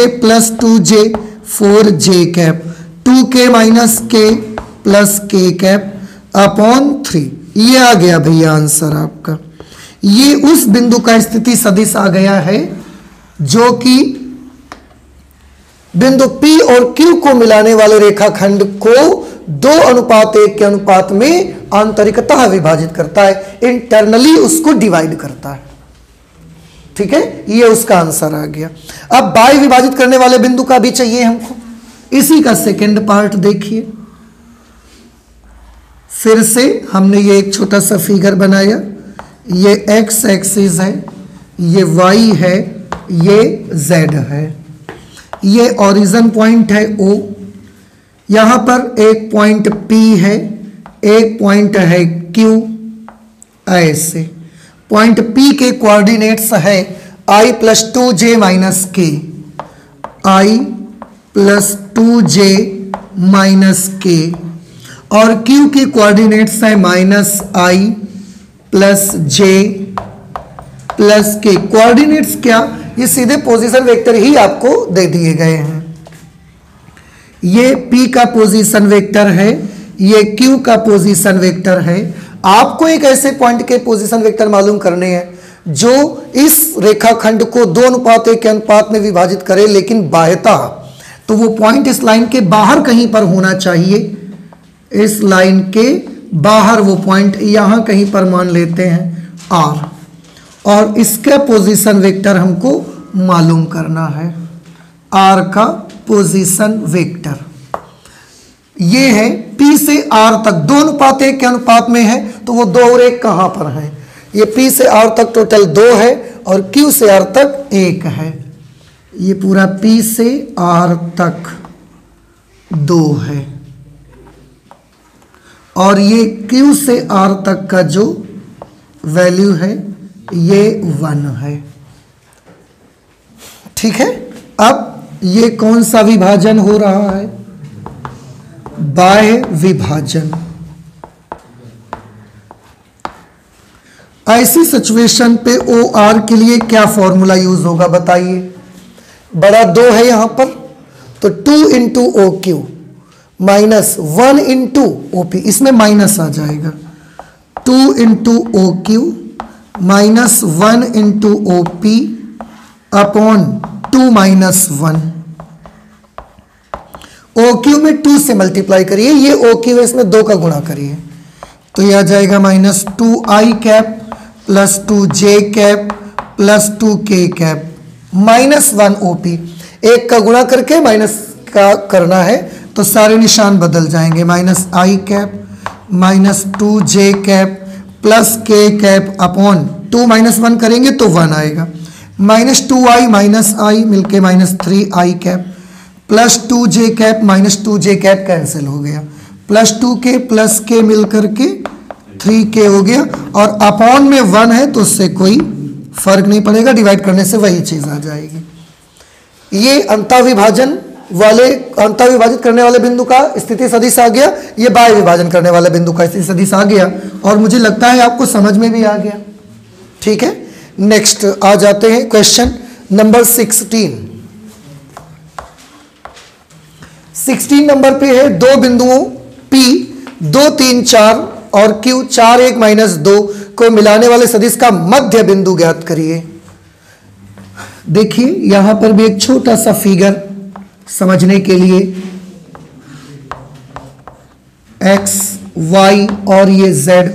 4j cap 2k minus k plus k cap upon 3। ये आ गया भैया आंसर आपका। ये उस बिंदु का स्थिति सदिश आ गया है जो कि बिंदु P और Q को मिलाने वाले रेखाखंड को 2:1 के अनुपात में आंतरिकतः विभाजित करता है, इंटरनली उसको डिवाइड करता है। ठीक है, ये उसका आंसर आ गया। अब बाह्य विभाजित करने वाले बिंदु का भी चाहिए हमको, इसी का सेकंड पार्ट देखिए। फिर से हमने ये एक छोटा सा फिगर बनाया, ये x एक्सिस है, ये y है, ये z है, ये ओरिजिन पॉइंट है O, यहां पर एक पॉइंट P है, एक पॉइंट है Q, ऐसे पॉइंट P के कोऑर्डिनेट्स है i + 2j - k, i + 2j - k, और Q के कोऑर्डिनेट्स है -i + j + k। कोऑर्डिनेट्स क्या, ये सीधे पोजीशन वेक्टर ही आपको दे दिए गए हैं। ये P का पोजीशन वेक्टर है, ये Q का पोजीशन वेक्टर है। आपको एक ऐसे पॉइंट के पोजीशन वेक्टर मालूम करने हैं जो इस रेखाखंड को 2:1 के अनुपात में विभाजित करे, लेकिन बाह्यता, तो वो पॉइंट इस लाइन के बाहर कहीं पर होना चाहिए। इस लाइन के बाहर वो पॉइंट यहां कहीं पर मान लेते हैं R, और इसका पोजीशन वेक्टर हमको मालूम करना है, R का पोजीशन वेक्टर। ये है P से R तक 2:1 के अनुपात में है, तो वो 2 और 1 कहां पर है? ये P से R तक टोटल 2 है और Q से R तक 1 है। ये पूरा P से R तक 2 है और ये Q से R तक का जो वैल्यू है ये 1 है। ठीक है, अब ये कौन सा विभाजन हो रहा है? बाह्य विभाजन। ऐसी सिचुएशन पे OR के लिए क्या फॉर्मूला यूज होगा बताइए? बड़ा 2 है यहां पर, तो 2 × OQ -1 × OP, इसमें माइनस आ जाएगा। 2 × OQ -1 × OP अपॉन 2 - 1। OQ में 2 से मल्टीप्लाई करिए, ये OQ है, इसमें 2 का गुणा करिए, तो यह आ जाएगा -2i cap + 2j cap + 2k cap -1 OP। 1 का गुणा करके माइनस का करना है तो सारे निशान बदल जाएंगे, -i cap -2j cap + k cap upon 2 - 1 करेंगे तो 1 आएगा, -2i -i मिलके -3i cap + 2j cap -2j cap cancel हो गया, +2k + k मिल करके 3k हो गया, और अपॉन में 1 है तो उससे कोई फर्क नहीं पड़ेगा, डिवाइड करने से वही चीज आ जाएगी। ये अंतःविभाजन वाले, अंतःविभाजित करने वाले बिंदु का स्थिति सदिश आ गया, ये बाह्य विभाजन करने वाले बिंदु का स्थिति सदिश आ गया, और मुझे लगता है आपको समझ में भी आ गया। ठीक है, नेक्स्ट आ जाते हैं क्वेश्चन नंबर 16। 16 नंबर पे है, दो बिंदुओं P 2, 3, 4 और Q 4, 1 - 2 को मिलाने वाले सदिश का मध्य बिंदु ज्ञात करिए। देखिए यहां पर भी एक छोटा सा फिगर समझने के लिए, x, y और ये z,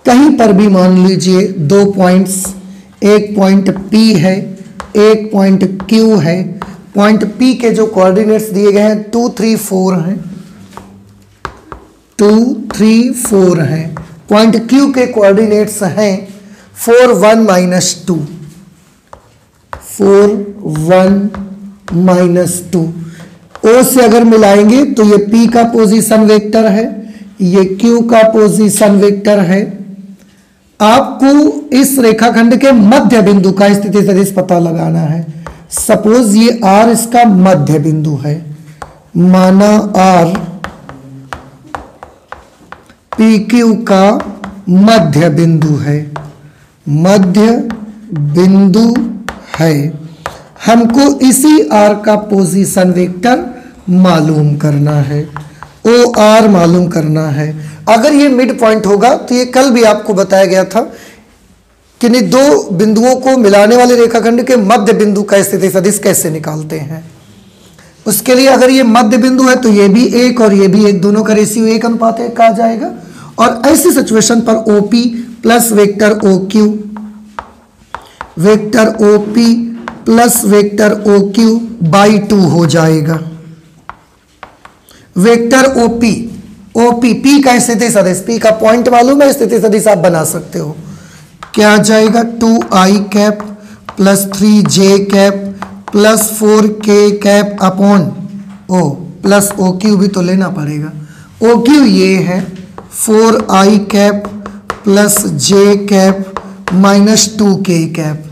कहीं पर भी मान लीजिए 2 पॉइंट्स, एक पॉइंट P है, एक पॉइंट Q है। पॉइंट P के जो कोऑर्डिनेट्स दिए गए हैं 2, 3, 4 हैं, 2, 3, 4 हैं। पॉइंट Q के कोऑर्डिनेट्स हैं 4, 1 - 2, 4, 1 - 2। O से अगर मिलाएंगे तो ये P का पोजीशन वेक्टर है, ये Q का पोजीशन वेक्टर है। आपको इस रेखाखंड के मध्य बिंदु का स्थिति सदिश पता लगाना है। सपोज ये R इसका मध्य बिंदु है, माना R PQ का मध्य बिंदु है, मध्य बिंदु है। हमको इसी R का पोजीशन वेक्टर मालूम करना है, OR मालूम करना है। अगर ये मिड पॉइंट होगा तो ये कल भी आपको बताया गया था कि नहीं, दो बिंदुओं को मिलाने वाले रेखाखंड के मध्य बिंदु का स्थिति सदिश कैसे निकालते हैं। उसके लिए अगर ये मध्य बिंदु है तो ये भी 1 और ये भी 1, दोनों का रेशियो 1:1 कहा जाएगा। और ऐसी सिचुएशन पर OP plus vector OQ, vector OP plus vector OQ by 2 हो जाएगा। वेक्टर OP P का स्थिति सदिश, P का पॉइंट मालूम है, स्थिति सदिश आप बना सकते हो। क्या आ जाएगा 2i cap plus 3j cap plus 4k cap upon O plus OQ भी तो लेना पड़ेगा। OQ ये है 4i cap plus j cap minus 2k cap.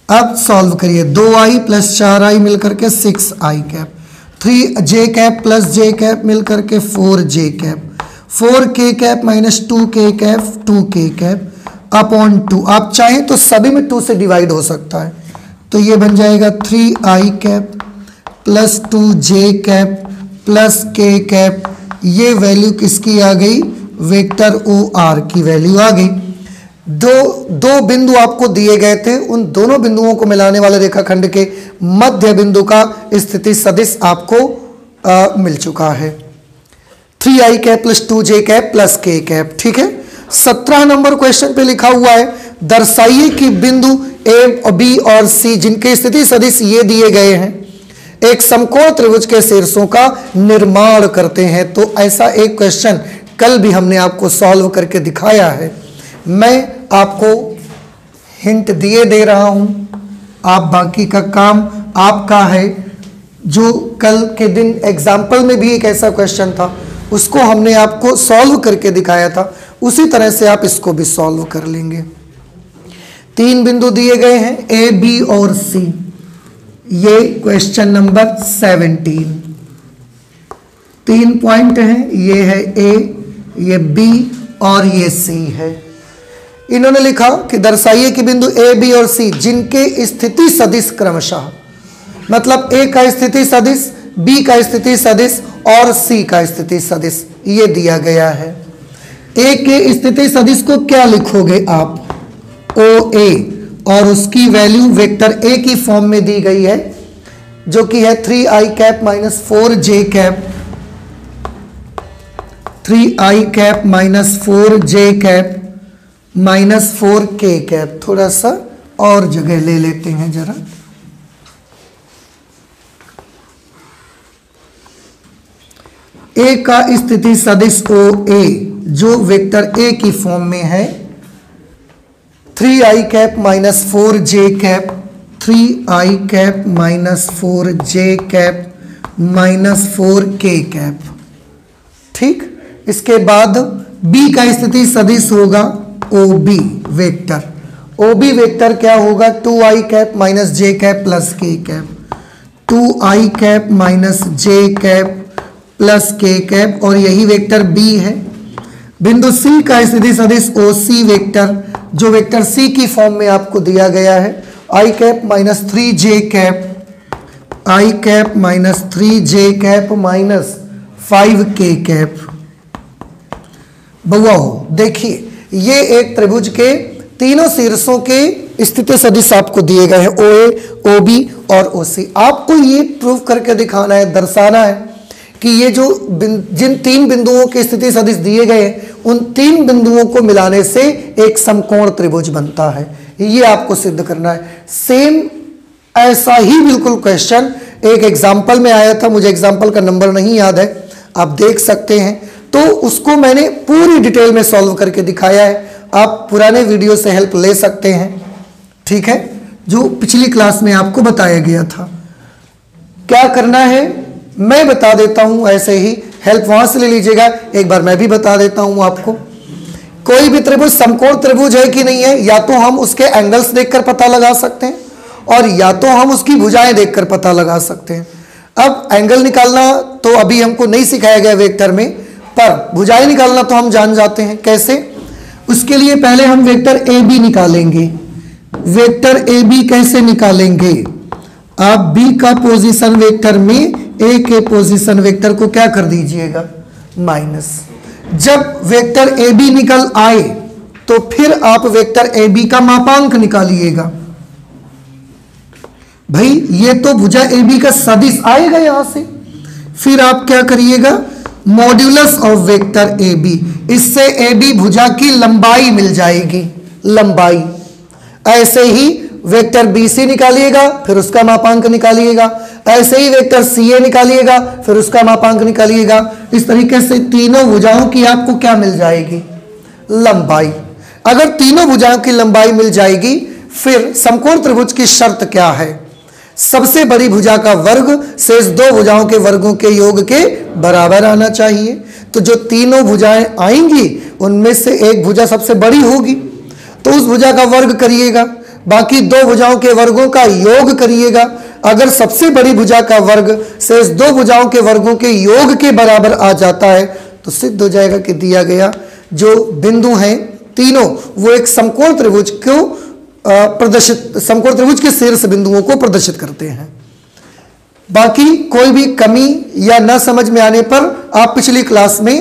अब सॉल्व करिए, 2i प्लस 4i मिलकर के 6i cap, 3j cap plus j cap मिलकर के 4j cap, 4k cap minus 2k cap 2k cap upon 2। आप चाहें तो सभी में 2 से डिवाइड हो सकता है, तो ये बन जाएगा 3i cap plus 2j cap plus k cap. ये वैल्यू किसकी आ गई, वेक्टर OR की वैल्यू आ गई। दो बिंदु आपको दिए गए थे, उन दोनों बिंदुओं को मिलाने वाले रेखाखंड के मध्य बिंदु का स्थिति सदिश आपको मिल चुका है, 3i cap plus 2j cap plus k cap. ठीक है, 17 नंबर क्वेश्चन पे लिखा हुआ है, दर्शाइए कि बिंदु A, B और C जिनके स्थिति सदिश ये दिए गए हैं एक समकोण त्रिभुज के शीर्षों का निर्माण करते हैं। तो ऐसा एक क्वेश्चन कल भी हमने आपको सॉल्व करके दिखाया है। मैं आपको हिंट दिए दे रहा हूं, आप बाकी का काम आपका है। जो कल के दिन एग्जाम्पल में भी एक ऐसा क्वेश्चन था, उसको हमने आपको सॉल्व करके दिखाया था, उसी तरह से आप इसको भी सॉल्व कर लेंगे। 3 बिंदु दिए गए हैं A, B और C। ये क्वेश्चन नंबर 17, 3 पॉइंट हैं, ये है A, ये B और ये C है। इन्होंने लिखा कि दर्शाइए कि बिंदु A, B और C जिनके स्थिति सदिश क्रमशः, मतलब A का स्थिति सदिश, B का स्थिति सदिश और C का स्थिति सदिश ये दिया गया है। A के स्थिति सदिश को क्या लिखोगे आप, OA, और उसकी वैल्यू वेक्टर A की फॉर्म में दी गई है, जो कि है 3i cap minus 4j cap, 3i cap minus 4j cap minus 4k cap. थोड़ा सा और जगह ले लेते हैं जरा, A का स्थिति सदिश OA जो वेक्टर A की फॉर्म में है, 3i cap minus 4j cap, 3i cap minus 4j cap minus 4k cap. ठीक, इसके बाद B का स्थिति सदिश होगा OB वेक्टर। OB वेक्टर क्या होगा, 2i cap minus j cap plus k cap, 2i cap minus j cap plus k cap, और यही वेक्टर B है। बिंदु C का स्थिति सदिश OC वेक्टर, जो वेक्टर C की फॉर्म में आपको दिया गया है, i cap minus 3j cap, i cap minus 3j cap minus 5k cap. बउआ हो, देखिए ये एक त्रिभुज के तीनों शीर्षों के स्थिति सदिश आपको दिए गए हैं, OA, OB और OC। आपको ये प्रूव करके दिखाना है, दर्शाना है कि ये जो जिन 3 बिंदुओं के स्थिति सदिश दिए गए हैं, उन 3 बिंदुओं को मिलाने से एक समकोण त्रिभुज बनता है। ये आपको सिद्ध करना है। सेम ऐसा ही बिल्कुल क्वेश्चन एक एग्जाम्पल में आया था, मुझे एग्जाम्पल का नंबर नहीं याद है, आप देख सकते हैं। तो उसको मैंने पूरी डिटेल में सॉल्व करके दिखाया है, आप पुराने वीडियो से हेल्प ले सकते हैं। ठीक है, जो पिछली क्लास में आपको बताया गया था। क्या करना है मैं बता देता हूं, ऐसे ही हेल्प वहां से ले लीजिएगा। एक बार मैं भी बता देता हूं आपको, कोई भी त्रिभुज समकोण त्रिभुज है कि नहीं है, या तो हम उसके एंगल्स देखकर पता लगा सकते हैं, और या तो हम उसकी भुजाएं देखकर पता लगा सकते हैं। अब एंगल निकालना तो अभी हमको नहीं सिखाया गया वेक्टर में, पर भुजाएं निकालना तो हम जान जाते हैं कैसे। उसके लिए पहले हम वेक्टर AB निकालेंगे। वेक्टर AB कैसे निकालेंगे, आप B का पोजीशन वेक्टर में A के पोजीशन वेक्टर को क्या कर दीजिएगा, माइनस। जब वेक्टर AB निकल आए तो फिर आप वेक्टर AB का मापांक निकालिएगा। भाई ये तो भुजा ए बी का सदिश आएगा यहां से, फिर आप क्या करिएगा, modulus of vector A B, इससे ए बी भुजा की लंबाई मिल जाएगी, लंबाई। ऐसे ही वेक्टर बी सी निकालिएगा, फिर उसका मापांक निकालिएगा, ऐसे ही वेक्टर सी ए निकालिएगा, फिर उसका मापांक निकालिएगा। इस तरीके से तीनों भुजाओं की आपको क्या मिल जाएगी, लंबाई। अगर तीनों भुजाओं की लंबाई मिल जाएगी, फिर समकोण त्रिभुज की शर्त क्या है, सबसे बड़ी भुजा का वर्ग शेष दो भुजाओं के वर्गों के योग के बराबर आना चाहिए। तो जो तीनों भुजाएं आएंगी उनमें से एक भुजा सबसे बड़ी होगी, तो उस भुजा का वर्ग करिएगा, बाकी दो भुजाओं के वर्गों का योग करिएगा। अगर सबसे बड़ी भुजा का वर्ग शेष दो भुजाओं के वर्गों के योग के बराबर आ जाता है तो सिद्ध हो जाएगा कि दिया गया जो बिंदु हैं तीनों वो एक समकोण त्रिभुज को प्रदर्शित, समकोण त्रिभुज के शीर्ष बिंदुओं को प्रदर्शित करते हैं। बाकी कोई भी कमी या न समझ में आने पर आप पिछली क्लास में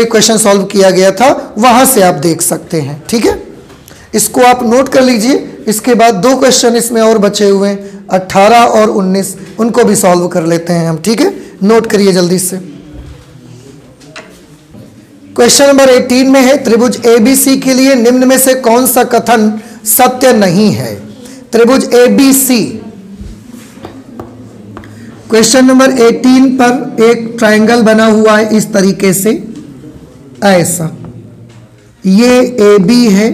एक क्वेश्चन सॉल्व किया गया था, वहां से आप देख सकते हैं। ठीक है, इसको आप नोट कर लीजिए। इसके बाद दो क्वेश्चन इसमें और बचे हुए हैं, 18 और 19, उनको भी सॉल्व कर लेते हैं हम। ठीक है, नोट करिए जल्दी से। क्वेश्चन नंबर 18 में है, त्रिभुज एबीसी के लिए निम्न में से कौन सा कथन सत्य नहीं है। त्रिभुज एबीसी, क्वेश्चन नंबर 18 पर एक ट्रायंगल बना हुआ है इस तरीके से, ऐसा, ये ए बी है,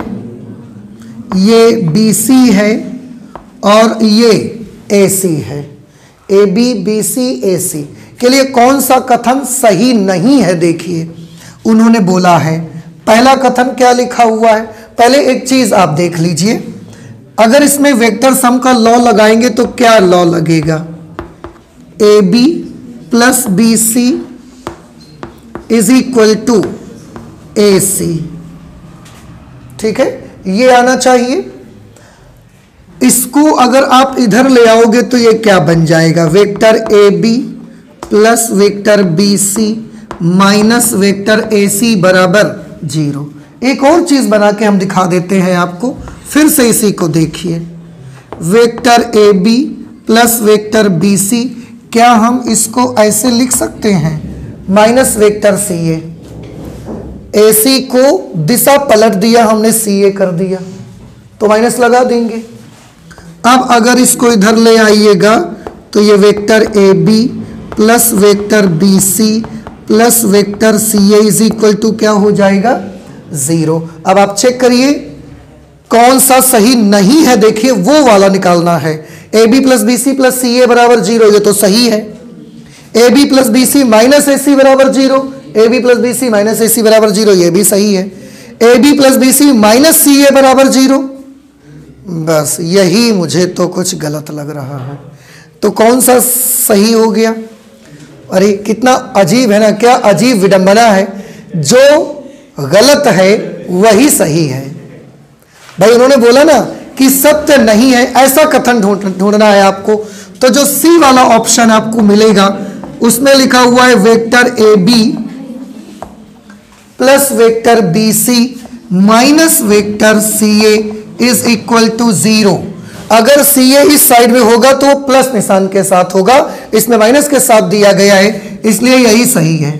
ये बी सी है और ये ए सी है। ए बी बी सी ए सी के लिए कौन सा कथन सही नहीं है, देखिए उन्होंने बोला है। पहला कथन क्या लिखा हुआ है, पहले एक चीज आप देख लीजिए, अगर इसमें वेक्टर सम का लॉ लगाएंगे तो क्या लॉ लगेगा, A B plus B C is equal to A C. ठीक है, ये आना चाहिए। इसको अगर आप इधर ले आओगे तो ये क्या बन जाएगा, vector A B plus vector B C minus vector A C बराबर 0। एक और चीज बना के हम दिखा देते हैं आपको, फिर से इसी को देखिए, vector A B plus vector B C, क्या हम इसको ऐसे लिख सकते हैं, माइनस वेक्टर सी ए। ए सी को दिशा पलट दिया हमने, सी ए कर दिया, तो माइनस लगा देंगे। अब अगर इसको इधर ले आइएगा तो ये vector A B plus vector B C plus vector C A is equal to क्या हो जाएगा, 0। अब आप चेक करिए कौन सा सही नहीं है, देखिए वो वाला निकालना है। A B plus B C plus C A बराबर 0, ये तो सही है। A B plus B C minus A C बराबर 0, A B plus B C minus A C बराबर 0, ये भी सही है। A B plus B C minus C A बराबर 0, बस यही मुझे तो कुछ गलत लग रहा है। तो कौन सा सही हो गया, अरे कितना अजीब है ना, क्या अजीब विडंबना है, जो गलत है वही सही है। भाई उन्होंने बोला ना कि सत्य नहीं है, ऐसा कथन ढूंढना है आपको, तो जो सी वाला ऑप्शन आपको मिलेगा उसमें लिखा हुआ है vector A B plus vector B C minus vector C A is equal to 0। अगर सी ए इस साइड में होगा तो प्लस निशान के साथ होगा, इसमें माइनस के साथ दिया गया है, इसलिए यही सही है।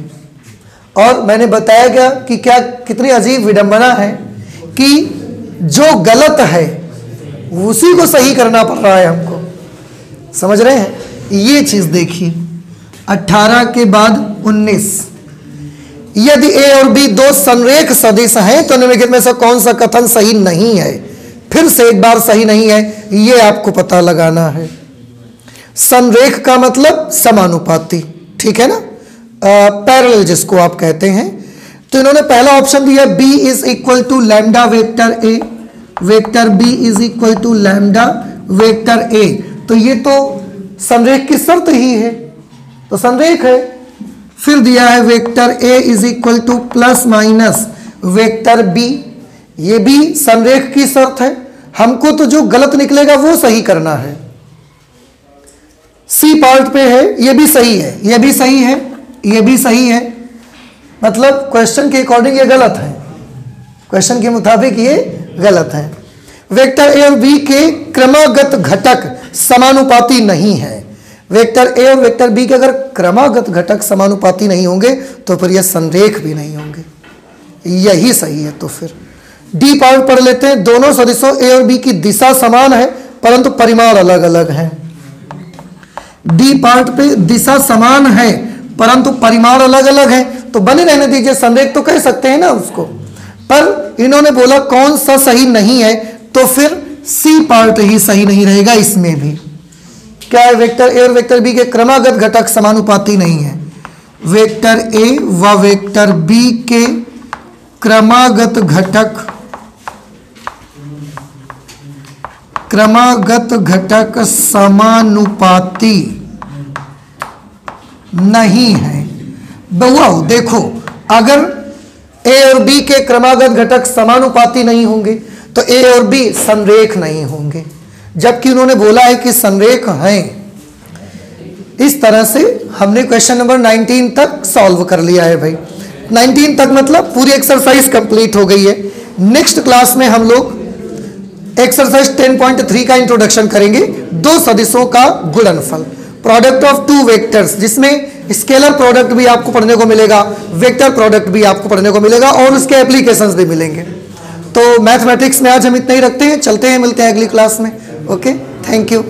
और मैंने बताया गया कि क्या कितनी अजीब विडंबना है कि जो गलत है उसी को सही करना पड़ रहा है हमको, समझ रहे हैं। ये चीज देखिए 18 के बाद 19, यदि ए और बी दो संरेख सदिश हैं तो निम्नलिखित में से कौन सा कथन सही नहीं है। फिर से एक बार सही नहीं है, ये आपको पता लगाना है। संरेख का मतलब समानुपाती, ठीक है ना, पैरेलल जिसको आप कहते हैं। तो इन्होंने पहला ऑप्शन दिया b is equal to lambda vector A, vector b is equal to lambda vector A, तो ये तो संरेख की शर्त ही है, तो संरेख है। फिर दिया है vector a is equal to plus minus vector b, ये भी संरेख की शर्त है। हमको तो जो गलत निकलेगा वो सही करना है। सी पार्ट पे है, ये भी सही है, ये भी सही है, ये भी सही है, मतलब क्वेश्चन के अकॉर्डिंग ये गलत है, क्वेश्चन के मुताबिक ये गलत है। वेक्टर ए और बी के क्रमागत घटक समानुपाती नहीं है। वेक्टर ए और वेक्टर बी के अगर क्रमागत घटक समानुपाती नहीं होंगे तो फिर यह संरेख भी नहीं होंगे। यही सही है। तो फिर डी पार्ट पढ़ लेते हैं। दोनों सदिशों ए और बी की दिशा समान है परंतु परिमाण अलग अलग है। डी पार्ट पे दिशा समान है परंतु परिमाण अलग अलग है, तो बने रहने दीजिए, संरेख तो कह सकते हैं ना उसको। पर इन्होंने बोला कौन सा सही नहीं है, तो फिर सी पार्ट ही सही नहीं रहेगा। इसमें भी क्या है, वेक्टर ए और वेक्टर बी के क्रमागत घटक समानुपाती नहीं है। वेक्टर ए व वेक्टर बी के क्रमागत घटक समानुपाती नहीं है। बहुओं देखो, अगर ए और बी के क्रमागत घटक समानुपाती नहीं होंगे तो ए और बी संरेख नहीं होंगे, जबकि उन्होंने बोला है कि संरेख हैं। इस तरह से हमने क्वेश्चन नंबर 19 तक सॉल्व कर लिया है भाई। 19 तक मतलब पूरी एक्सरसाइज कंप्लीट हो गई है। नेक्स्ट क्लास में हम लोग एक्सरसाइज 10.3 का इंट्रोडक्शन करेंगे, दो सदिशों का गुणनफल, प्रोडक्ट ऑफ टू वेक्टर्स, जिसमें स्केलर प्रोडक्ट भी आपको पढ़ने को मिलेगा, वेक्टर प्रोडक्ट भी आपको पढ़ने को मिलेगा और उसके एप्लीकेशंस भी मिलेंगे। तो मैथमेटिक्स में आज हम इतना ही रखते हैं, चलते हैं, मिलते हैं अगली क्लास में। Okay, thank you.